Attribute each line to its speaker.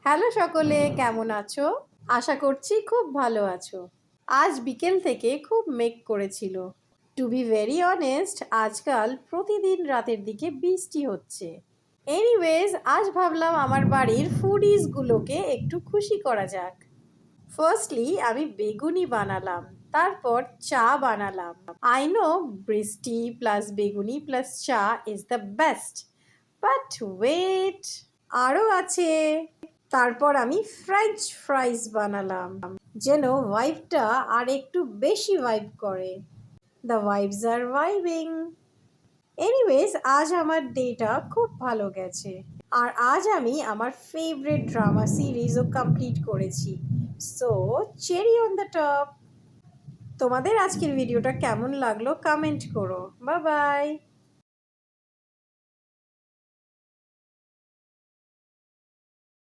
Speaker 1: Hello সকলে, কেমন আছো? আশা করছি খুব ভালো আছো। আজ বিকেল থেকে খুব মেঘ করেছিল। টু বি ভেরি অনেস্ট, আজকাল প্রতিদিন রাতের দিকে বৃষ্টি হচ্ছে। এনিওয়েজ, আজ ভাবলাম আমার বাড়ির ফুডিজগুলোকে একটু খুশি করা যাক। ফার্স্টলি আমি বেগুনি বানালাম, তারপর চা বানালাম। আই নো বৃষ্টি plus beguni plus cha is the best, but wait, আরও আছে। তারপর আমি ফ্রেঞ্চ ফ্রাইজ বানালাম, যেন ভাইবটা আর একটু বেশি ভাইব করে। দ্য ভাইবস আর ভাইবিং। এনিওয়েজ, আজ আমার ডেটা খুব ভালো গেছে। আর আজ আমি আমার ফেভারিট ড্রামা সিরিজও কমপ্লিট করেছি। So cherry on the top. তোমাদের আজকের ভিডিওটা কেমন লাগলো কমেন্ট করো। Bye bye.